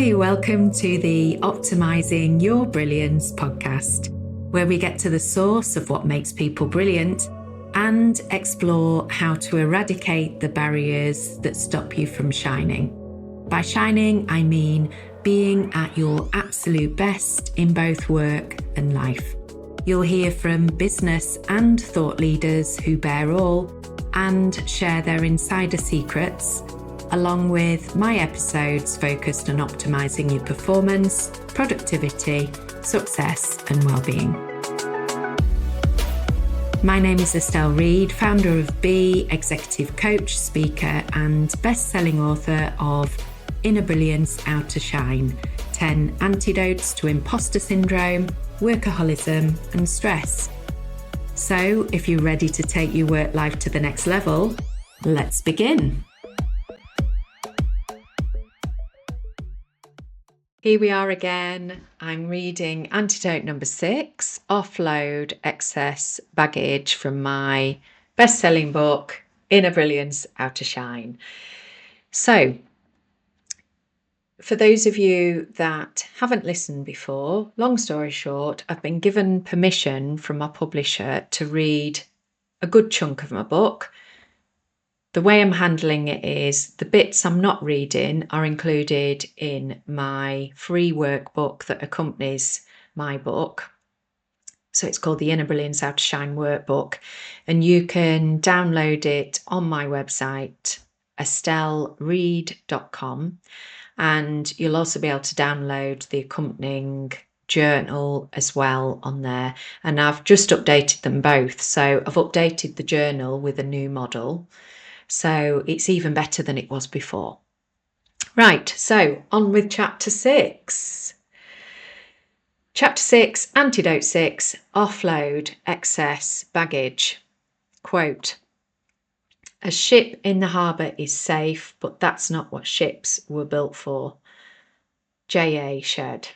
Hi, welcome to the Optimizing Your Brilliance podcast, where we get to the source of what makes people brilliant and explore how to eradicate the barriers that stop you from shining. By shining, I mean being at your absolute best in both work and life. You'll hear from business and thought leaders who bear all and share their insider secrets, along with my episodes focused on optimizing your performance, productivity, success, and well-being. My name is Estelle Reed, founder of Be, executive coach, speaker, and best-selling author of Inner Brilliance, Out to Shine, 10 Antidotes to Imposter Syndrome, Workaholism, and Stress. So, if you're ready to take your work life to the next level, let's begin. Here we are again. I'm reading Antidote number 6, Offload Excess Baggage, from my best-selling book, Inner Brilliance, Out to Shine. So, for those of you that haven't listened before, long story short, I've been given permission from my publisher to read a good chunk of my book. The way I'm handling it is the bits I'm not reading are included in my free workbook that accompanies my book. So it's called the Inner Brilliance Out to Shine workbook, and you can download it on my website, estellereed.com, and you'll also be able to download the accompanying journal as well on there. And I've just updated them both. So I've updated the journal with a new model. So it's even better than it was before. Right, so on with chapter 6. Chapter 6, Antidote 6, Offload Excess Baggage. Quote, "A ship in the harbour is safe, but that's not what ships were built for." J.A. Shedd.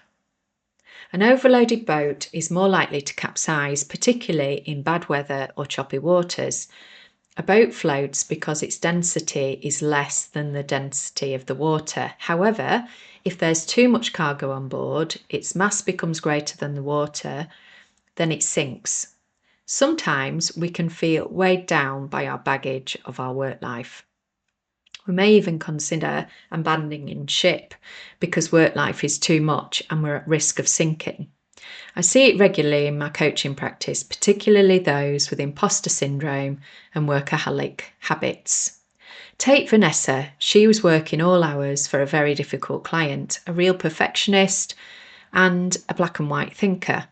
An overloaded boat is more likely to capsize, particularly in bad weather or choppy waters. A boat floats because its density is less than the density of the water. However, if there's too much cargo on board, its mass becomes greater than the water, then it sinks. Sometimes we can feel weighed down by our baggage of our work life. We may even consider abandoning ship because work life is too much and we're at risk of sinking. I see it regularly in my coaching practice, particularly those with imposter syndrome and workaholic habits. Take Vanessa. She was working all hours for a very difficult client, a real perfectionist and a black and white thinker.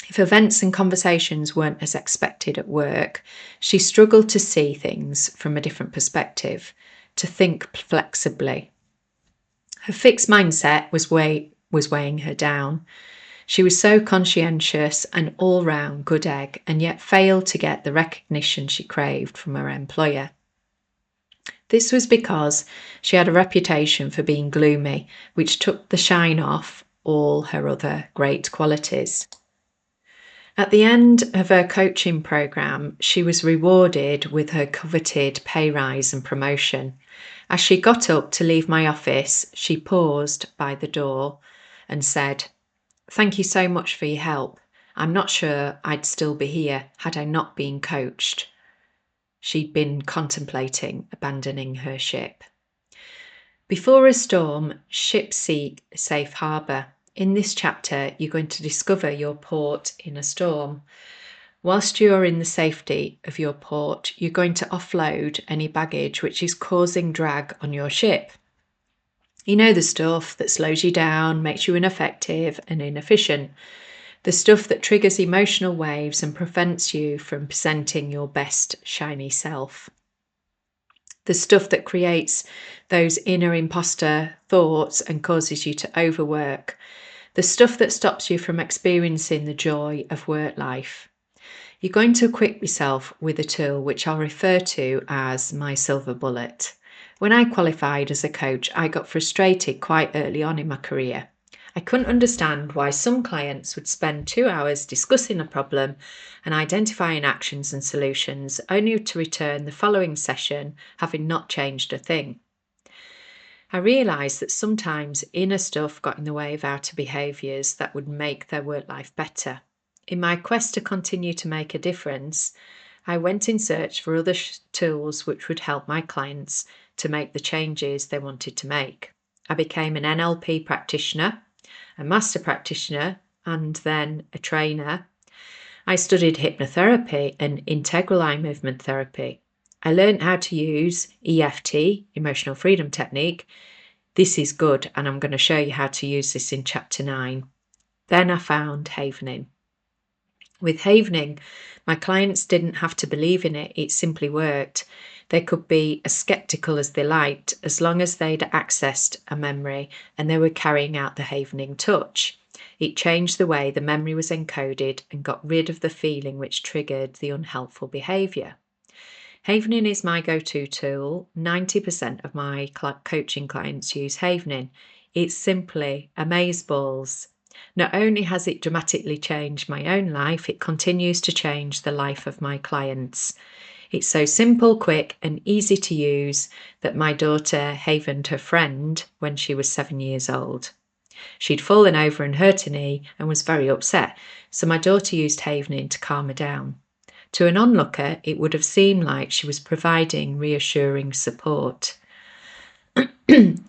If events and conversations weren't as expected at work, she struggled to see things from a different perspective, to think flexibly. Her fixed mindset was weighing her down. She was so conscientious and all-round good egg, and yet failed to get the recognition she craved from her employer. This was because she had a reputation for being gloomy, which took the shine off all her other great qualities. At the end of her coaching program, she was rewarded with her coveted pay rise and promotion. As she got up to leave my office, she paused by the door and said, "Thank you so much for your help. I'm not sure I'd still be here had I not been coached." She'd been contemplating abandoning her ship. Before a storm, ships seek a safe harbour. In this chapter, you're going to discover your port in a storm. Whilst you're in the safety of your port, you're going to offload any baggage which is causing drag on your ship. You know, the stuff that slows you down, makes you ineffective and inefficient. The stuff that triggers emotional waves and prevents you from presenting your best shiny self. The stuff that creates those inner imposter thoughts and causes you to overwork. The stuff that stops you from experiencing the joy of work life. You're going to equip yourself with a tool which I'll refer to as my silver bullet. When I qualified as a coach, I got frustrated quite early on in my career. I couldn't understand why some clients would spend 2 hours discussing a problem and identifying actions and solutions, only to return the following session having not changed a thing. I realised that sometimes inner stuff got in the way of outer behaviours that would make their work life better. In my quest to continue to make a difference, I went in search for other tools which would help my clients to make the changes they wanted to make. I became an NLP practitioner, a master practitioner, and then a trainer. I studied hypnotherapy and integral eye movement therapy. I learned how to use EFT, emotional freedom technique. This is good, and I'm going to show you how to use this in chapter 9. Then I found havening. With havening, my clients didn't have to believe in it, it simply worked. They could be as skeptical as they liked, as long as they'd accessed a memory and they were carrying out the havening touch. It changed the way the memory was encoded and got rid of the feeling which triggered the unhelpful behaviour. Havening is my go-to tool. 90% of my coaching clients use havening. It's simply amazeballs. Not only has it dramatically changed my own life, it continues to change the life of my clients. It's so simple, quick, and easy to use that my daughter havened her friend when she was 7 years old. She'd fallen over and hurt her knee and was very upset, so my daughter used havening to calm her down. To an onlooker, it would have seemed like she was providing reassuring support.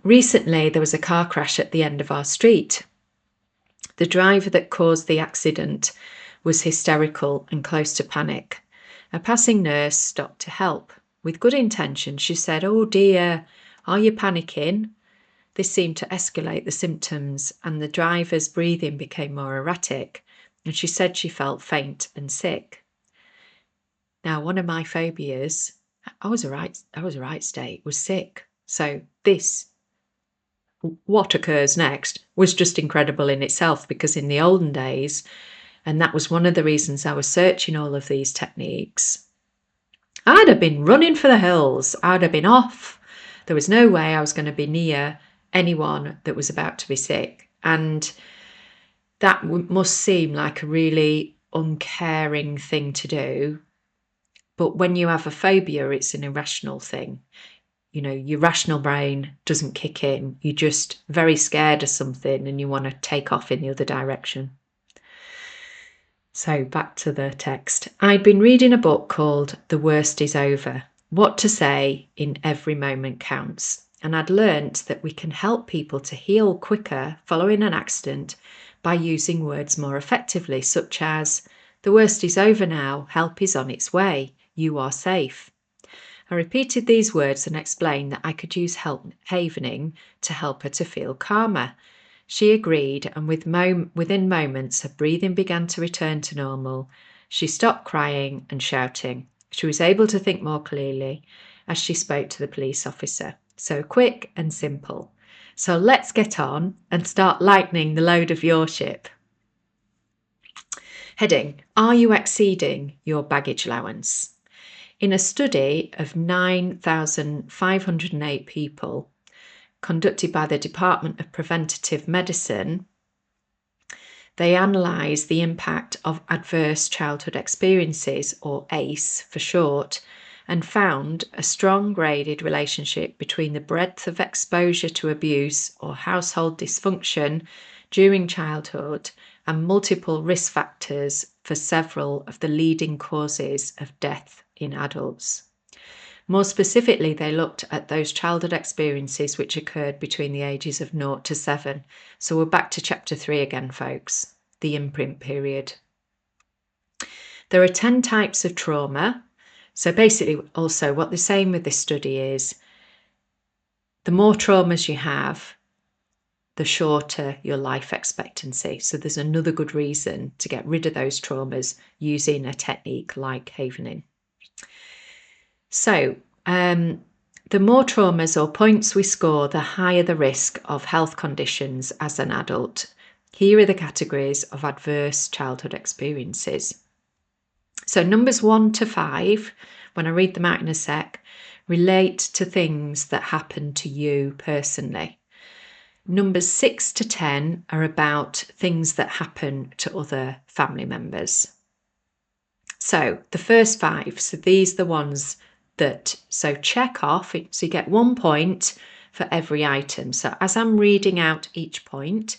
Recently, there was a car crash at the end of our street. The driver that caused the accident was hysterical and close to panic. A passing nurse stopped to help. With good intention, she said, "Oh dear, are you panicking?" This seemed to escalate the symptoms, and the driver's breathing became more erratic, and she said she felt faint and sick. Now, one of my phobias, I was a right state, was sick. So this, what occurs next, was just incredible in itself, because in the olden days, and that was one of the reasons I was searching all of these techniques, I'd have been running for the hills. I'd have been off. There was no way I was going to be near anyone that was about to be sick. And that must seem like a really uncaring thing to do. But when you have a phobia, it's an irrational thing. You know, your rational brain doesn't kick in. You're just very scared of something and you want to take off in the other direction. So back to the text. I'd been reading a book called The Worst Is Over, What to Say in Every Moment Counts. And I'd learnt that we can help people to heal quicker following an accident by using words more effectively, such as, "The worst is over now, help is on its way, you are safe." I repeated these words and explained that I could use havening to help her to feel calmer. She agreed, and within moments her breathing began to return to normal. She stopped crying and shouting. She was able to think more clearly as she spoke to the police officer. So quick and simple. So let's get on and start lightening the load of your ship. Heading: Are you exceeding your baggage allowance? In a study of 9,508 people conducted by the Department of Preventative Medicine, they analysed the impact of adverse childhood experiences, or ACE for short, and found a strong graded relationship between the breadth of exposure to abuse or household dysfunction during childhood and multiple risk factors for several of the leading causes of death in adults. More specifically, they looked at those childhood experiences which occurred between the ages of 0 to 7. So we're back to chapter 3 again, folks, the imprint period. There are 10 types of trauma. So basically, also what they're saying with this study is the more traumas you have, the shorter your life expectancy. So there's another good reason to get rid of those traumas using a technique like havening. So the more traumas or points we score, the higher the risk of health conditions as an adult. Here are the categories of adverse childhood experiences. So numbers 1 to 5, when I read them out in a sec, relate to things that happen to you personally. Numbers 6 to 10 are about things that happen to other family members. So the first 5, so these are the ones that, so check off, so you get 1 point for every item. So as I'm reading out each point,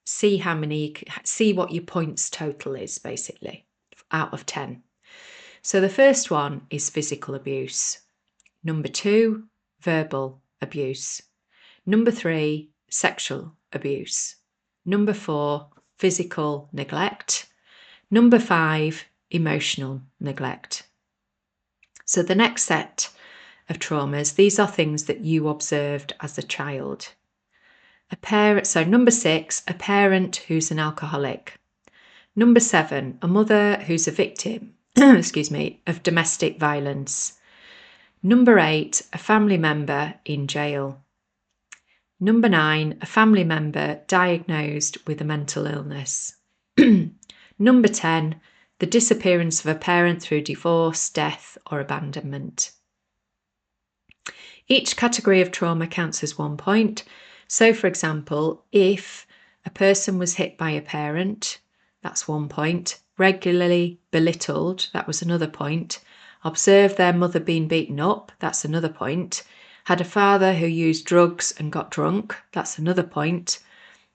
see what your points total is, basically, out of 10. So the first one is physical abuse. Number 2, verbal abuse. Number 3, sexual abuse. Number 4, physical neglect. Number 5, emotional neglect. So the next set of traumas, these are things that you observed as a child. So number 6, a parent who's an alcoholic. Number 7, a mother who's a victim, of domestic violence. Number 8, a family member in jail. Number 9, a family member diagnosed with a mental illness. Number 10, the disappearance of a parent through divorce, death, or abandonment. Each category of trauma counts as 1 point. So, for example, if a person was hit by a parent, that's 1 point. Regularly belittled, that was another point. Observed their mother being beaten up, that's another point. Had a father who used drugs and got drunk, that's another point.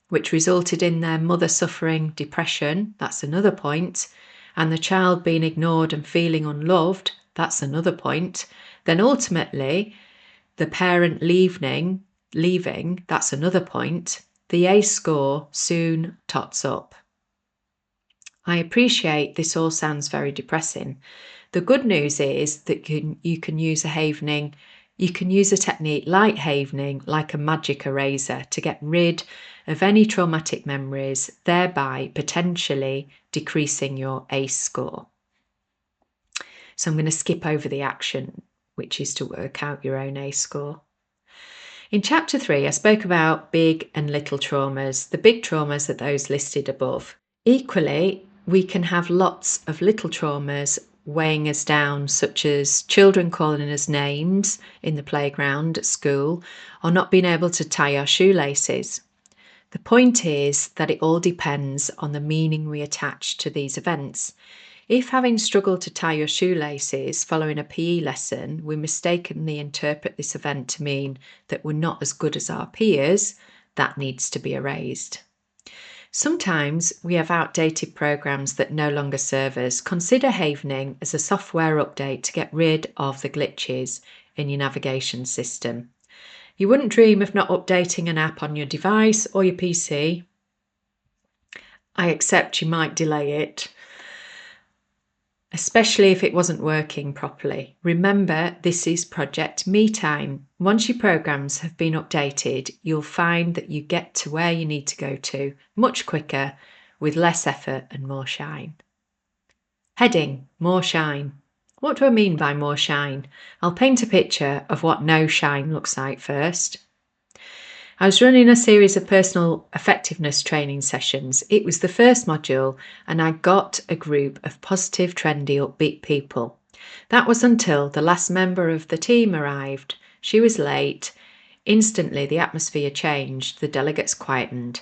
Which resulted in their mother suffering depression, that's another point. And the child being ignored and feeling unloved, that's another point. Then ultimately, the parent leaving, that's another point. The ACE score soon tots up. I appreciate this all sounds very depressing. The good news is that you can use a havening. You can use a technique like havening, like a magic eraser, to get rid of any traumatic memories, thereby potentially decreasing your ACE score. So I'm going to skip over the action, which is to work out your own ACE score. In Chapter 3, I spoke about big and little traumas. The big traumas are those listed above. Equally, we can have lots of little traumas weighing us down, such as children calling us names in the playground at school, or not being able to tie our shoelaces. The point is that it all depends on the meaning we attach to these events. If, having struggled to tie your shoelaces following a PE lesson, we mistakenly interpret this event to mean that we're not as good as our peers, that needs to be erased. Sometimes we have outdated programs that no longer serve us. Consider havening as a software update to get rid of the glitches in your navigation system. You wouldn't dream of not updating an app on your device or your PC. I accept you might delay it, especially if it wasn't working properly. Remember, this is Project Me Time. Once your programs have been updated, you'll find that you get to where you need to go to much quicker, with less effort and more shine. Heading, more shine. What do I mean by more shine? I'll paint a picture of what no shine looks like first. I was running a series of personal effectiveness training sessions. It was the first module, and I got a group of positive, trendy, upbeat people. That was until the last member of the team arrived. She was late. Instantly, the atmosphere changed. The delegates quietened.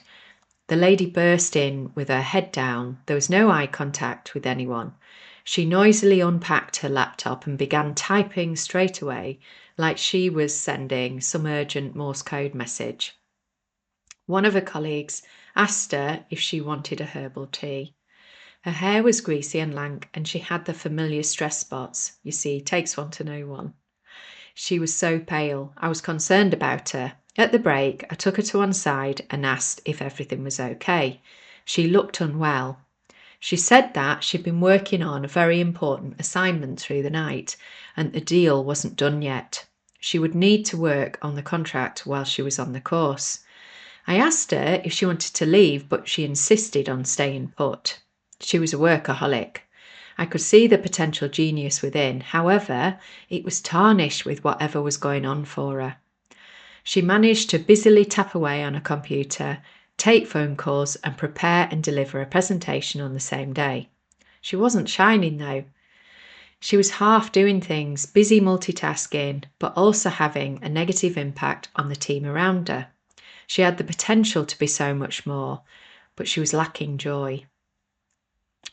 The lady burst in with her head down. There was no eye contact with anyone. She noisily unpacked her laptop and began typing straight away, like she was sending some urgent Morse code message. One of her colleagues asked her if she wanted a herbal tea. Her hair was greasy and lank, and she had the familiar stress spots. You see, it takes one to know one. She was so pale. I was concerned about her. At the break, I took her to one side and asked if everything was okay. She looked unwell. She said that she'd been working on a very important assignment through the night, and the deal wasn't done yet. She would need to work on the contract while she was on the course. I asked her if she wanted to leave, but she insisted on staying put. She was a workaholic. I could see the potential genius within. However, it was tarnished with whatever was going on for her. She managed to busily tap away on a computer, take phone calls, and prepare and deliver a presentation on the same day. She wasn't shining though. She was half doing things, busy multitasking, but also having a negative impact on the team around her. She had the potential to be so much more, but she was lacking joy.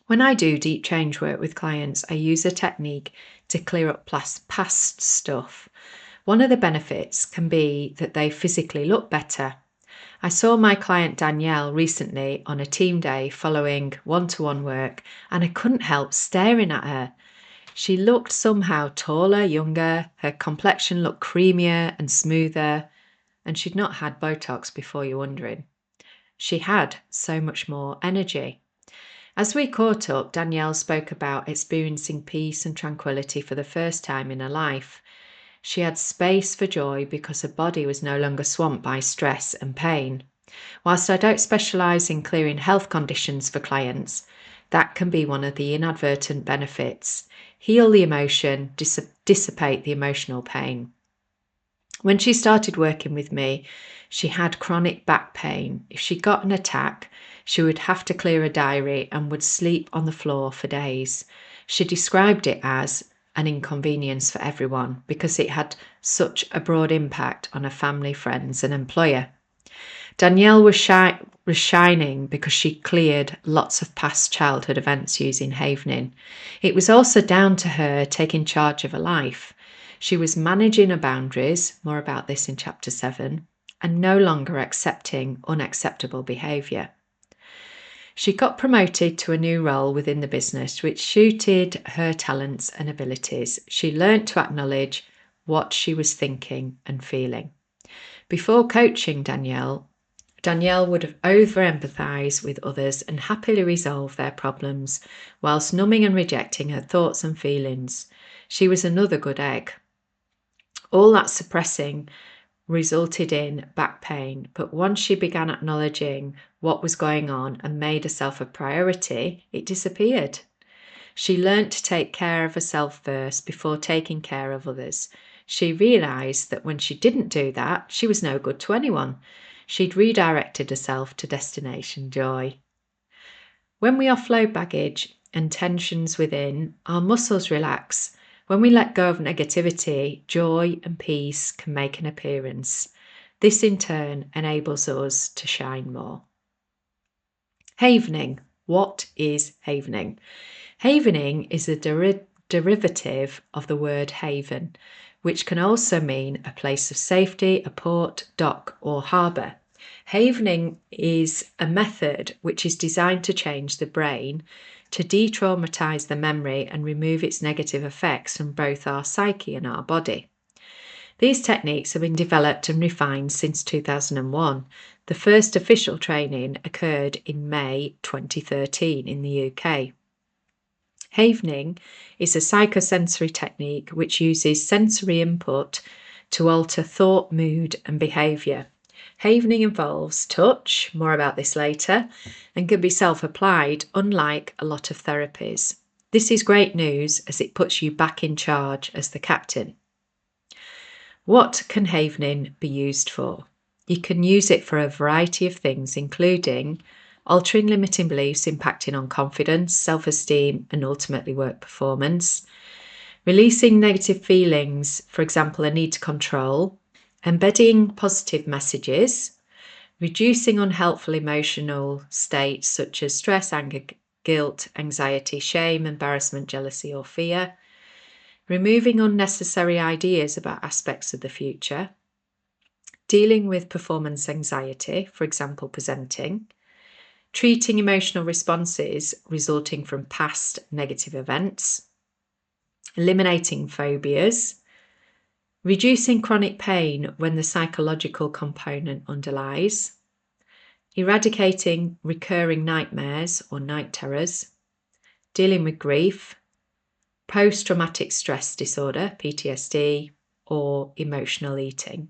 When I do deep change work with clients, I use a technique to clear up past stuff. One of the benefits can be that they physically look better. I saw my client Danielle recently on a team day following one-to-one work, and I couldn't help staring at her. She looked somehow taller, younger, her complexion looked creamier and smoother, and she'd not had Botox before, you're wondering. She had so much more energy. As we caught up, Danielle spoke about experiencing peace and tranquility for the first time in her life. She had space for joy because her body was no longer swamped by stress and pain. Whilst I don't specialise in clearing health conditions for clients, that can be one of the inadvertent benefits. Heal the emotion, dissipate the emotional pain. When she started working with me, she had chronic back pain. If she got an attack, she would have to clear a diary and would sleep on the floor for days. She described it as an inconvenience for everyone because it had such a broad impact on her family, friends, and employer. Danielle was shining because she cleared lots of past childhood events using Havening. It was also down to her taking charge of her life. She was managing her boundaries, more about this in chapter 7, and no longer accepting unacceptable behaviour. She got promoted to a new role within the business, which suited her talents and abilities. She learnt to acknowledge what she was thinking and feeling. Before coaching Danielle would over-empathise with others and happily resolve their problems, whilst numbing and rejecting her thoughts and feelings. She was another good egg. All that suppressing resulted in back pain, but once she began acknowledging what was going on and made herself a priority, it disappeared. She learnt to take care of herself first before taking care of others. She realised that when she didn't do that, she was no good to anyone. She'd redirected herself to destination joy. When we offload baggage and tensions within, our muscles relax. When we let go of negativity, joy and peace can make an appearance. This in turn enables us to shine more. Havening. What is havening? Havening is a derivative of the word haven, which can also mean a place of safety, a port, dock, or harbour. Havening is a method which is designed to change the brain to de-traumatise the memory and remove its negative effects from both our psyche and our body. These techniques have been developed and refined since 2001. The first official training occurred in May 2013 in the UK. Havening is a psychosensory technique which uses sensory input to alter thought, mood, and behaviour. Havening involves touch, more about this later, and can be self-applied, unlike a lot of therapies. This is great news as it puts you back in charge as the captain. What can Havening be used for? You can use it for a variety of things, including altering limiting beliefs impacting on confidence, self-esteem, and ultimately work performance, releasing negative feelings, for example, a need to control, embedding positive messages, reducing unhelpful emotional states such as stress, anger, guilt, anxiety, shame, embarrassment, jealousy, or fear, removing unnecessary ideas about aspects of the future, dealing with performance anxiety, for example, presenting, treating emotional responses resulting from past negative events, eliminating phobias, reducing chronic pain when the psychological component underlies, eradicating recurring nightmares or night terrors, dealing with grief, post-traumatic stress disorder, PTSD, or emotional eating.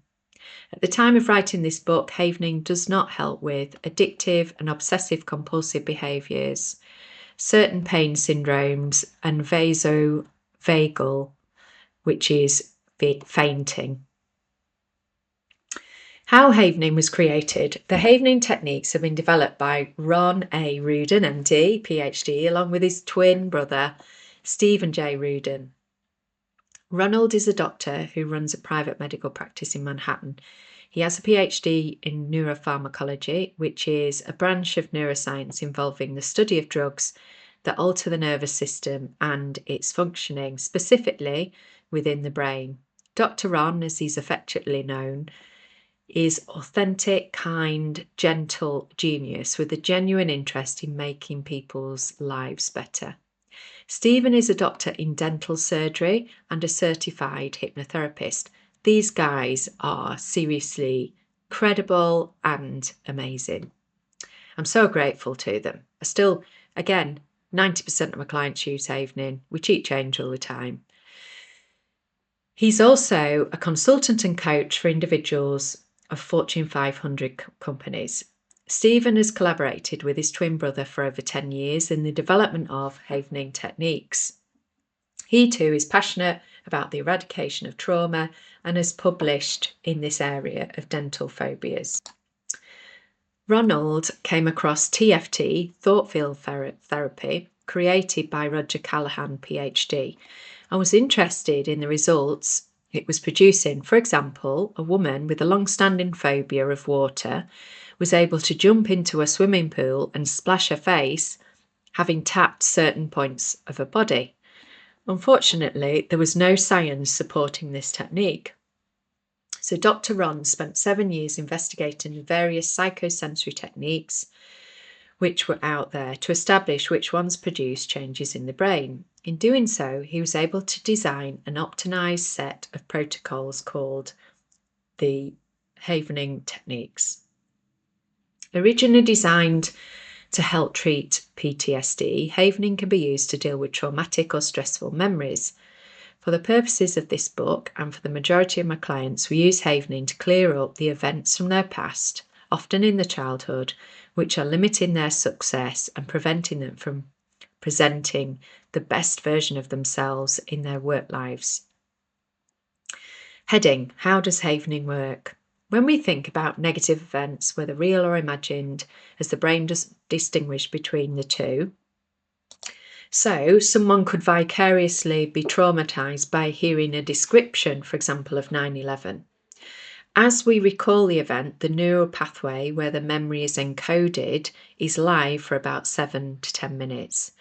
At the time of writing this book, Havening does not help with addictive and obsessive compulsive behaviours, certain pain syndromes, and vasovagal, which is fainting. How Havening was created. The Havening techniques have been developed by Ron A. Rudin, MD, PhD, along with his twin brother, Stephen J. Rudin. Ronald is a doctor who runs a private medical practice in Manhattan. He has a PhD in neuropharmacology, which is a branch of neuroscience involving the study of drugs that alter the nervous system and its functioning, specifically within the brain. Dr. Ron, as he's affectionately known, is authentic, kind, gentle genius with a genuine interest in making people's lives better. Stephen is a doctor in dental surgery and a certified hypnotherapist. These guys are seriously credible and amazing. I'm so grateful to them. I still, again, 90% of my clients use Havening. We cheat change all the time. He's also a consultant and coach for individuals of Fortune 500 companies. Stephen has collaborated with his twin brother for over 10 years in the development of Havening techniques. He too is passionate about the eradication of trauma and has published in this area of dental phobias. Ronald came across TFT, thought field therapy, created by Roger Callahan, PhD, and was interested in the results it was producing. For example, a woman with a long-standing phobia of water was able to jump into a swimming pool and splash her face, having tapped certain points of her body. Unfortunately, there was no science supporting this technique. So Dr. Ron spent 7 years investigating the various psychosensory techniques which were out there to establish which ones produce changes in the brain. In doing so, he was able to design an optimized set of protocols called the Havening techniques. Originally designed to help treat PTSD, Havening can be used to deal with traumatic or stressful memories. For the purposes of this book, and for the majority of my clients, we use Havening to clear up the events from their past, often in the childhood, which are limiting their success and preventing them from presenting the best version of themselves in their work lives. Heading: How does Havening work? When we think about negative events, whether real or imagined, as the brain does distinguish between the two. So, someone could vicariously be traumatised by hearing a description, for example, of 9/11. As we recall the event, the neural pathway where the memory is encoded is live for about 7 to 10 minutes.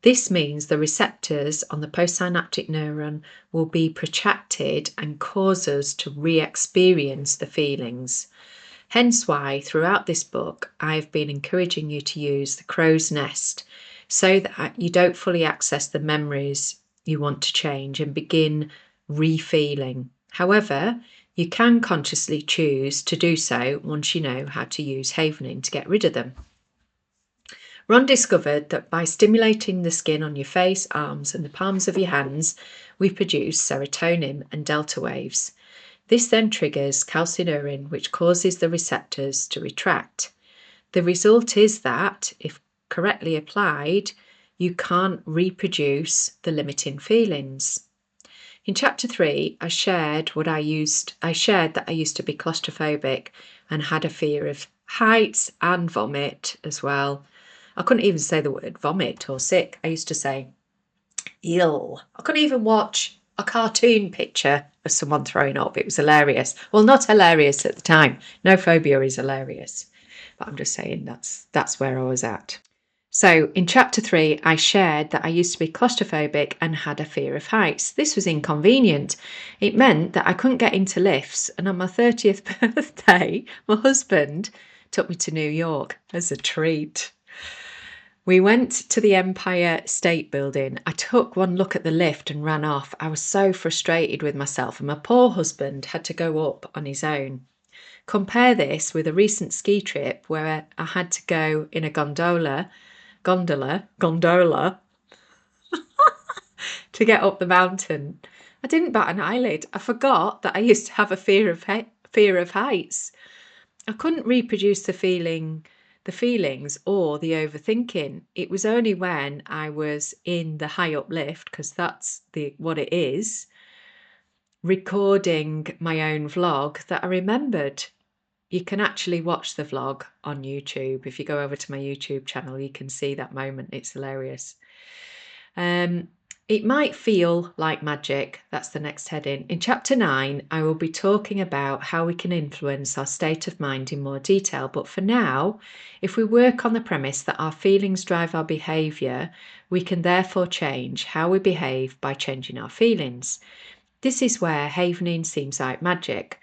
This means the receptors on the postsynaptic neuron will be protracted and cause us to re-experience the feelings. Hence why, throughout this book, I've been encouraging you to use the crow's nest so that you don't fully access the memories you want to change and begin re-feeling. However, you can consciously choose to do so once you know how to use Havening to get rid of them. Ron discovered that by stimulating the skin on your face, arms, and the palms of your hands, we produce serotonin and delta waves. This then triggers calcineurin, which causes the receptors to retract. The result is that, if correctly applied, you can't reproduce the limiting feelings. In chapter 3, I shared that I used to be claustrophobic and had a fear of heights and vomit as well. I couldn't even say the word vomit or sick. I used to say ill. I couldn't even watch a cartoon picture of someone throwing up. It was hilarious. Well, not hilarious at the time. No phobia is hilarious. But I'm just saying that's where I was at. So in chapter 3, I shared that I used to be claustrophobic and had a fear of heights. This was inconvenient. It meant that I couldn't get into lifts. And on my 30th birthday, my husband took me to New York as a treat. We went to the Empire State Building. I took one look at the lift and ran off. I was so frustrated with myself, and my poor husband had to go up on his own. Compare this with a recent ski trip where I had to go in a gondola to get up the mountain. I didn't bat an eyelid. I forgot that I used to have a fear of heights. I couldn't reproduce the feelings or the overthinking. It was only when I was in the high up lift, because that's what it is, recording my own vlog, that I remembered. You can actually watch the vlog on YouTube. If you go over to my YouTube channel, you can see that moment. It's hilarious. It might feel like magic. That's the next heading. In chapter 9, I will be talking about how we can influence our state of mind in more detail. But for now, if we work on the premise that our feelings drive our behaviour, we can therefore change how we behave by changing our feelings. This is where havening seems like magic.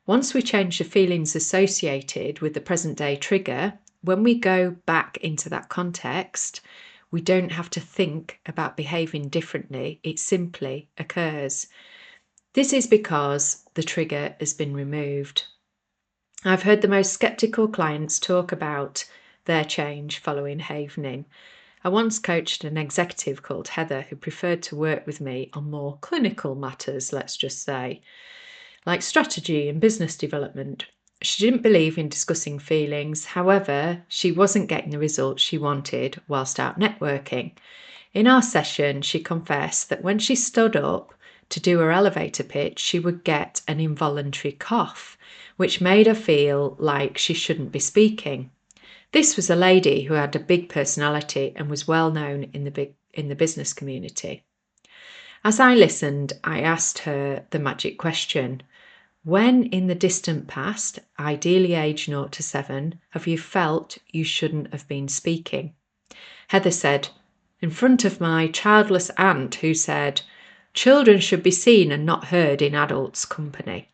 Once we change the feelings associated with the present day trigger, when we go back into that context, we don't have to think about behaving differently. It simply occurs. This is because the trigger has been removed. I've heard the most skeptical clients talk about their change following havening. I once coached an executive called Heather who preferred to work with me on more clinical matters, let's just say, like strategy and business development. She didn't believe in discussing feelings. However, she wasn't getting the results she wanted whilst out networking. In our session, she confessed that when she stood up to do her elevator pitch, she would get an involuntary cough, which made her feel like she shouldn't be speaking. This was a lady who had a big personality and was well known in the business community. As I listened, I asked her the magic question. When in the distant past, ideally age 0 to 7, have you felt you shouldn't have been speaking? Heather said, in front of my childless aunt who said, children should be seen and not heard in adults' company.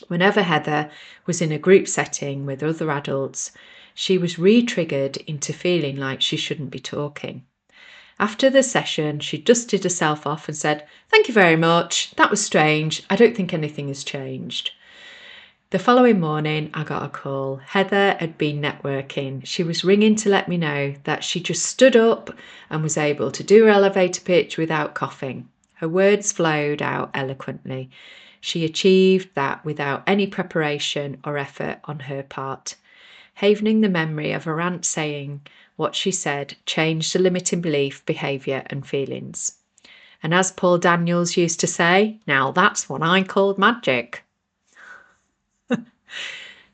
Whenever Heather was in a group setting with other adults, she was re-triggered into feeling like she shouldn't be talking. After the session, she dusted herself off and said, thank you very much. That was strange. I don't think anything has changed. The following morning, I got a call. Heather had been networking. She was ringing to let me know that she just stood up and was able to do her elevator pitch without coughing. Her words flowed out eloquently. She achieved that without any preparation or effort on her part. Havening the memory of her aunt saying what she said changed the limiting belief, behaviour and feelings. And as Paul Daniels used to say, now that's what I called magic.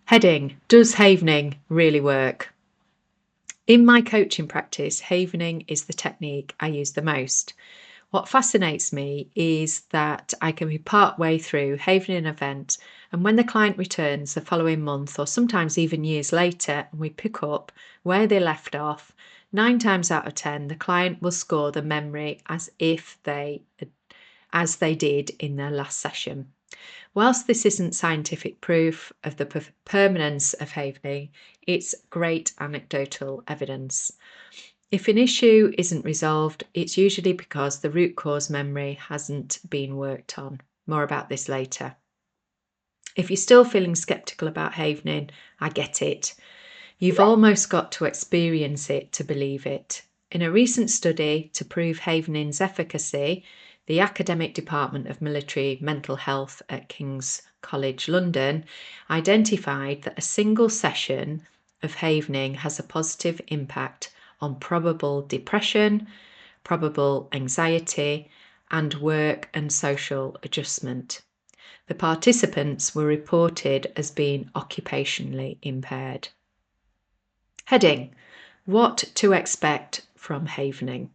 Heading, does havening really work? In my coaching practice, havening is the technique I use the most. What fascinates me is that I can be part way through havening an event, and when the client returns the following month or sometimes even years later and we pick up where they left off, 9 times out of 10 the client will score the memory as they did in their last session. Whilst this isn't scientific proof of the permanence of havening, it's great anecdotal evidence. If an issue isn't resolved, it's usually because the root cause memory hasn't been worked on. More about this later. If you're still feeling skeptical about havening, I get it. You've almost got to experience it to believe it. In a recent study to prove havening's efficacy, the Academic Department of Military Mental Health at King's College London identified that a single session of havening has a positive impact on probable depression, probable anxiety, and work and social adjustment. The participants were reported as being occupationally impaired. Heading, what to expect from havening.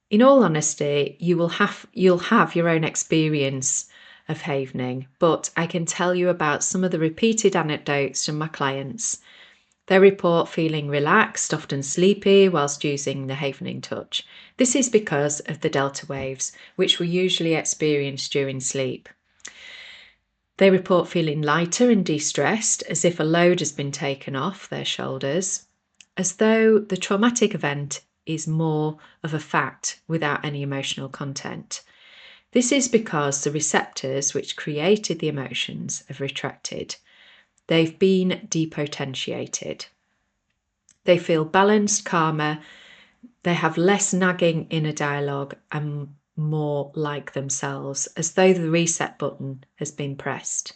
In all honesty, you'll have your own experience of havening, but I can tell you about some of the repeated anecdotes from my clients. They report feeling relaxed, often sleepy, whilst using the havening touch. This is because of the delta waves, which we usually experience during sleep. They report feeling lighter and de-stressed, as if a load has been taken off their shoulders, as though the traumatic event is more of a fact without any emotional content. This is because the receptors which created the emotions have retracted. They've been depotentiated. They feel balanced, calmer, they have less nagging inner dialogue and more like themselves, as though the reset button has been pressed.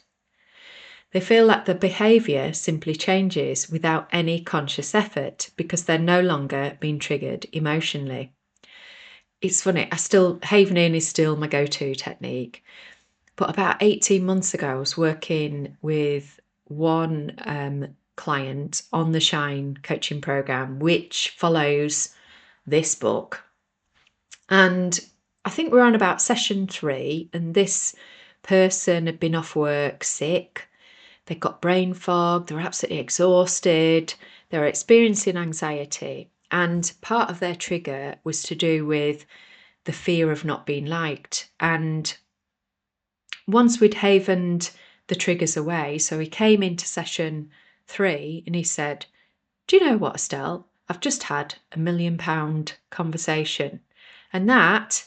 They feel that the behaviour simply changes without any conscious effort because they're no longer being triggered emotionally. It's funny, havening is still my go-to technique. But about 18 months ago, I was working with one client on the Shine coaching program, which follows this book. And I think we're on about session 3, and this person had been off work sick. They got brain fog, they were absolutely exhausted, they were experiencing anxiety. And part of their trigger was to do with the fear of not being liked. And once we'd havened the triggers away, so he came into session 3 and he said, "Do you know what, Estelle? I've just had £1 million conversation." And that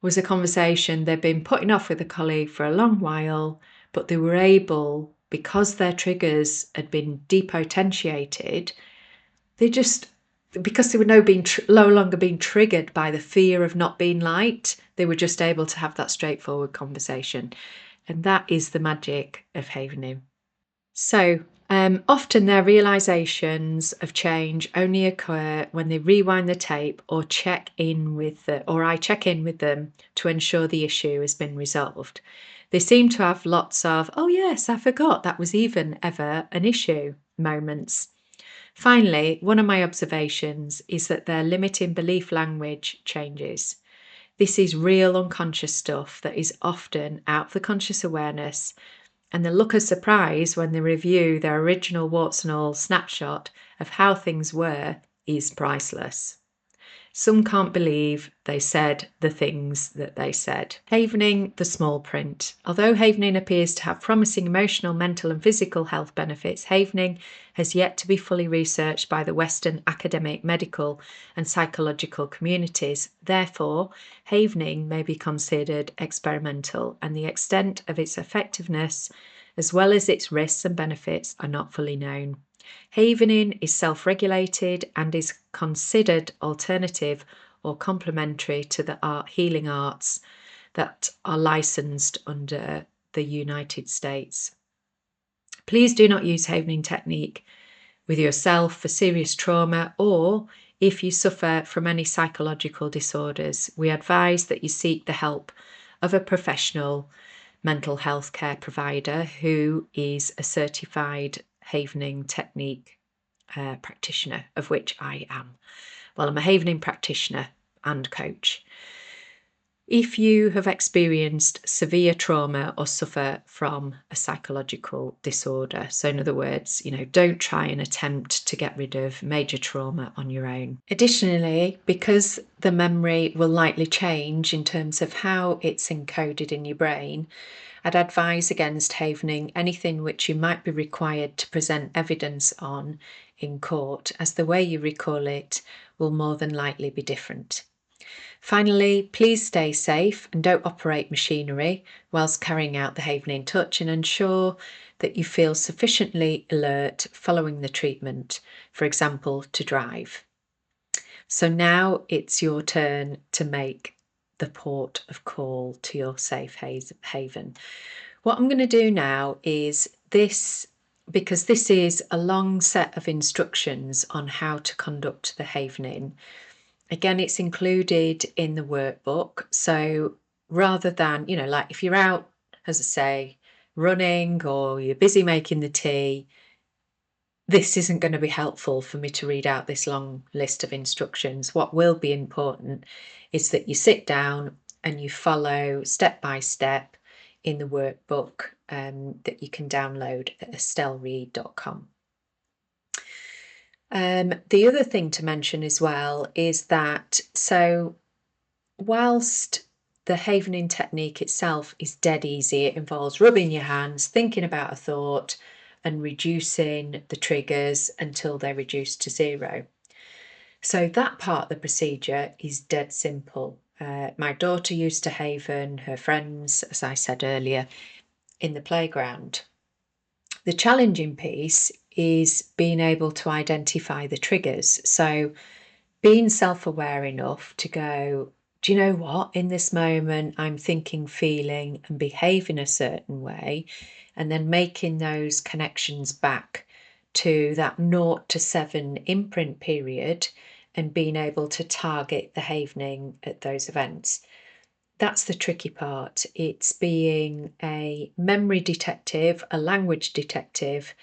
was a conversation they'd been putting off with a colleague for a long while, but they were able, because their triggers had been depotentiated, because they were no longer being triggered by the fear of not being liked, they were just able to have that straightforward conversation. And that is the magic of havening. So often their realizations of change only occur when they rewind the tape or I check in with them to ensure the issue has been resolved. They seem to have lots of, "Oh yes, I forgot that was even ever an issue" moments. Finally, one of my observations is that their limiting belief language changes. This is real unconscious stuff that is often out of the conscious awareness, and the look of surprise when they review their original warts and all snapshot of how things were is priceless. Some can't believe they said the things that they said. Havening the small print. Although havening appears to have promising emotional, mental and physical health benefits, havening has yet to be fully researched by the Western academic, medical and psychological communities. Therefore, havening may be considered experimental, and the extent of its effectiveness, as well as its risks and benefits, are not fully known. Havening is self-regulated and is considered alternative or complementary to the healing arts that are licensed under the United States. Please do not use havening technique with yourself for serious trauma, or if you suffer from any psychological disorders. We advise that you seek the help of a professional mental health care provider who is a certified havening technique practitioner, of which I am. Well, I'm a havening practitioner and coach. If you have experienced severe trauma or suffer from a psychological disorder, so in other words, don't try and attempt to get rid of major trauma on your own. Additionally, because the memory will likely change in terms of how it's encoded in your brain, I'd advise against havening anything which you might be required to present evidence on in court, as the way you recall it will more than likely be different. Finally, please stay safe and don't operate machinery whilst carrying out the havening touch, and ensure that you feel sufficiently alert following the treatment, for example, to drive. So now it's your turn to make the port of call to your safe haven. What I'm going to do now is this, because this is a long set of instructions on how to conduct the havening. Again, it's included in the workbook. So rather than, like if you're out, as I say, running or you're busy making the tea, this isn't going to be helpful for me to read out this long list of instructions. What will be important is that you sit down and you follow step by step in the workbook that you can download at estellereed.com. The other thing to mention as well is that, so whilst the havening technique itself is dead easy, it involves rubbing your hands, thinking about a thought and reducing the triggers until they're reduced to 0. So that part of the procedure is dead simple. My daughter used to haven her friends, as I said earlier, in the playground. The challenging piece is being able to identify the triggers. So being self-aware enough to go, do you know what, in this moment I'm thinking, feeling and behaving a certain way, and then making those connections back to that 0 to 7 imprint period and being able to target the havening at those events. That's the tricky part. It's being a memory detective, a language detective,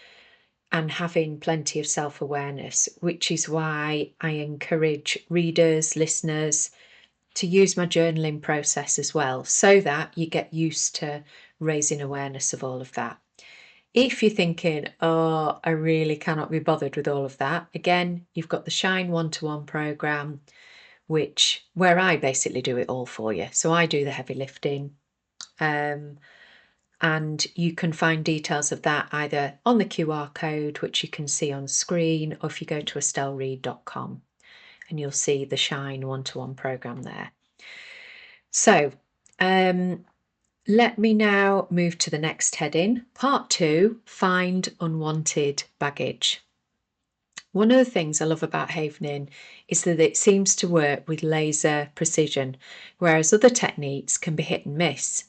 and having plenty of self-awareness, which is why I encourage readers, listeners, to use my journaling process as well, so that you get used to raising awareness of all of that. If you're thinking, oh, I really cannot be bothered with all of that, again, you've got the Shine one-to-one program, where I basically do it all for you. So I do the heavy lifting. And you can find details of that either on the QR code, which you can see on screen, or if you go to estellereed.com and you'll see the Shine one-to-one program there. So let me now move to the next heading, part 2, find unwanted baggage. One of the things I love about havening is that it seems to work with laser precision, whereas other techniques can be hit and miss.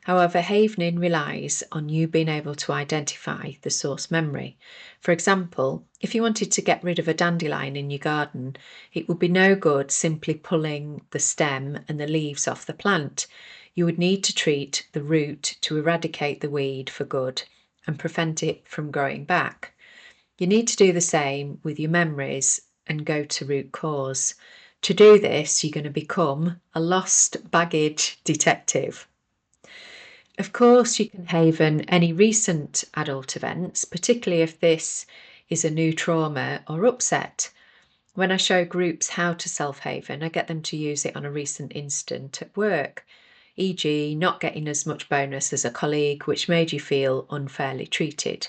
However, havening relies on you being able to identify the source memory. For example, if you wanted to get rid of a dandelion in your garden, it would be no good simply pulling the stem and the leaves off the plant. You would need to treat the root to eradicate the weed for good and prevent it from growing back. You need to do the same with your memories and go to root cause. To do this, you're going to become a lost baggage detective. Of course, you can haven any recent adult events, particularly if this is a new trauma or upset. When I show groups how to self-haven, I get them to use it on a recent incident at work, e.g. not getting as much bonus as a colleague, which made you feel unfairly treated.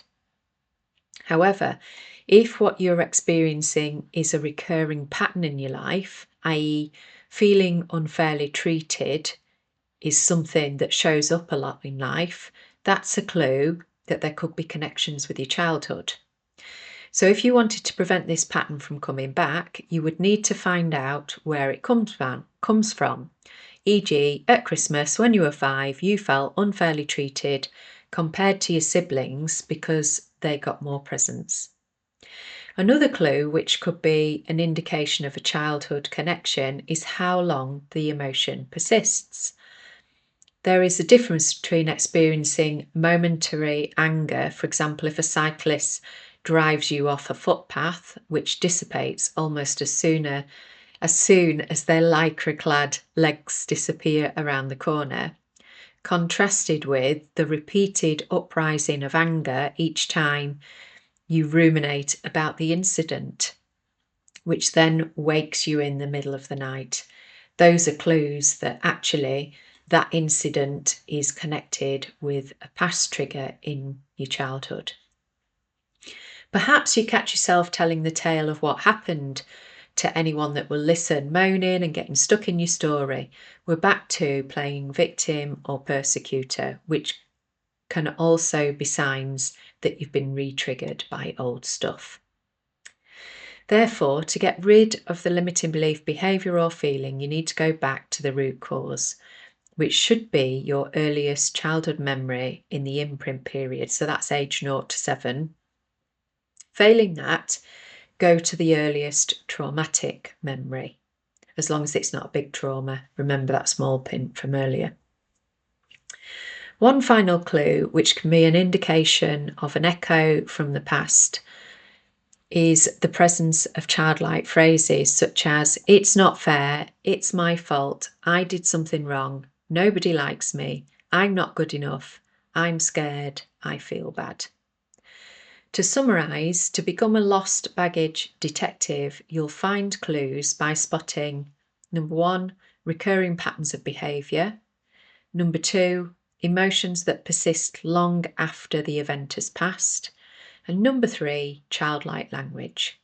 However, if what you're experiencing is a recurring pattern in your life, i.e. feeling unfairly treated, is something that shows up a lot in life, that's a clue that there could be connections with your childhood. So if you wanted to prevent this pattern from coming back, you would need to find out where it comes from. E.g., at Christmas, when you were 5, you felt unfairly treated compared to your siblings because they got more presents. Another clue, which could be an indication of a childhood connection, is how long the emotion persists. There is a difference between experiencing momentary anger, for example, if a cyclist drives you off a footpath, which dissipates almost as soon as their lycra-clad legs disappear around the corner, contrasted with the repeated uprising of anger each time you ruminate about the incident, which then wakes you in the middle of the night. Those are clues that actually that incident is connected with a past trigger in your childhood. Perhaps you catch yourself telling the tale of what happened to anyone that will listen, moaning and getting stuck in your story. We're back to playing victim or persecutor, which can also be signs that you've been re-triggered by old stuff. Therefore, to get rid of the limiting belief, behaviour or feeling, you need to go back to the root cause, which should be your earliest childhood memory in the imprint period. So that's age 0 to 7. Failing that, go to the earliest traumatic memory, as long as it's not a big trauma. Remember that small pin from earlier. One final clue, which can be an indication of an echo from the past, is the presence of childlike phrases such as, it's not fair, it's my fault, I did something wrong, nobody likes me, I'm not good enough, I'm scared, I feel bad. To summarise, to become a lost baggage detective, you'll find clues by spotting, number 1, recurring patterns of behaviour, number 2, emotions that persist long after the event has passed, and number 3, childlike language.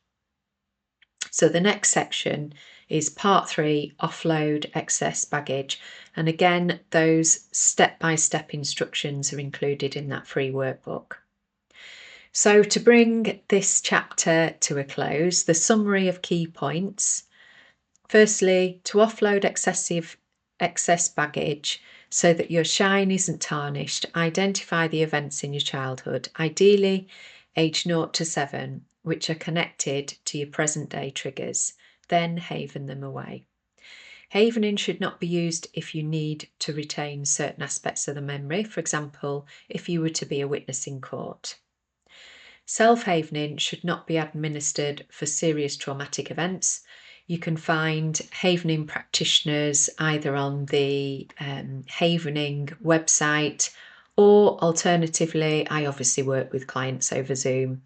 So the next section is part 3, offload excess baggage. And again, those step-by-step instructions are included in that free workbook. So to bring this chapter to a close, the summary of key points. Firstly, to offload excess baggage so that your shine isn't tarnished, identify the events in your childhood, ideally age 0 to 7, which are connected to your present day triggers, then haven them away. Havening should not be used if you need to retain certain aspects of the memory, for example, if you were to be a witness in court. Self-havening should not be administered for serious traumatic events. You can find havening practitioners either on the havening website, or alternatively, I obviously work with clients over Zoom.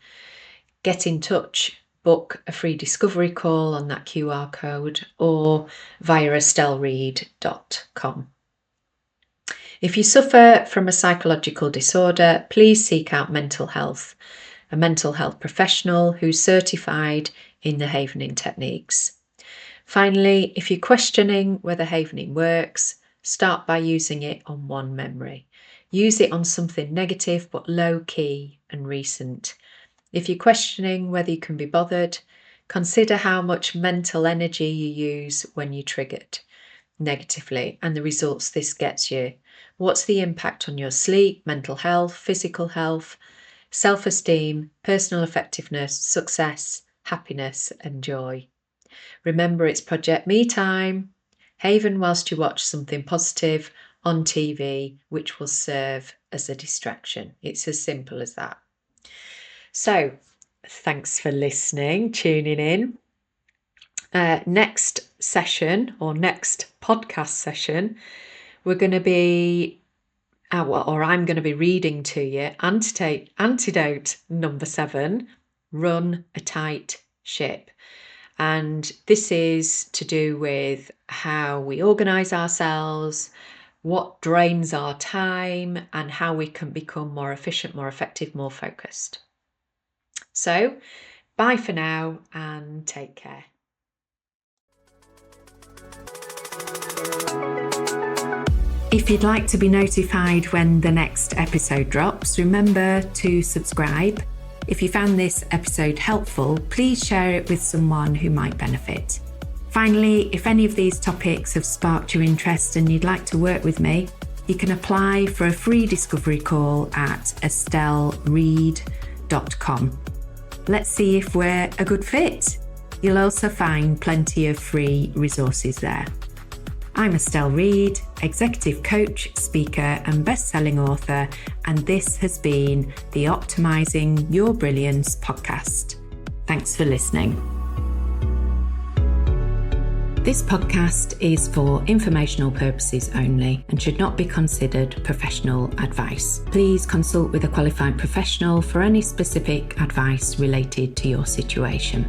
Get in touch book a free discovery call on that QR code or via estellereed.com. If you suffer from a psychological disorder, please seek out mental health, a mental health professional who's certified in the Havening techniques. Finally, if you're questioning whether Havening works, start by using it on one memory. Use it on something negative but low key and recent. If you're questioning whether you can be bothered, consider how much mental energy you use when you're triggered negatively and the results this gets you. What's the impact on your sleep, mental health, physical health, self-esteem, personal effectiveness, success, happiness and joy? Remember, it's Project Me Time. Haven whilst you watch something positive on TV, which will serve as a distraction. It's as simple as that. So, thanks for listening, tuning in. Next session or next podcast session, we're going to be, or I'm going to be reading to you Antidote number 7, Run a Tight Ship. And this is to do with how we organise ourselves, what drains our time, and how we can become more efficient, more effective, more focused. So, bye for now and take care. If you'd like to be notified when the next episode drops, remember to subscribe. If you found this episode helpful, please share it with someone who might benefit. Finally, if any of these topics have sparked your interest and you'd like to work with me, you can apply for a free discovery call at estellereed.com. Let's see if we're a good fit. You'll also find plenty of free resources there. I'm Estelle Reed, executive coach, speaker and best-selling author, and this has been the Optimizing Your Brilliance podcast. Thanks for listening. This podcast is for informational purposes only and should not be considered professional advice. Please consult with a qualified professional for any specific advice related to your situation.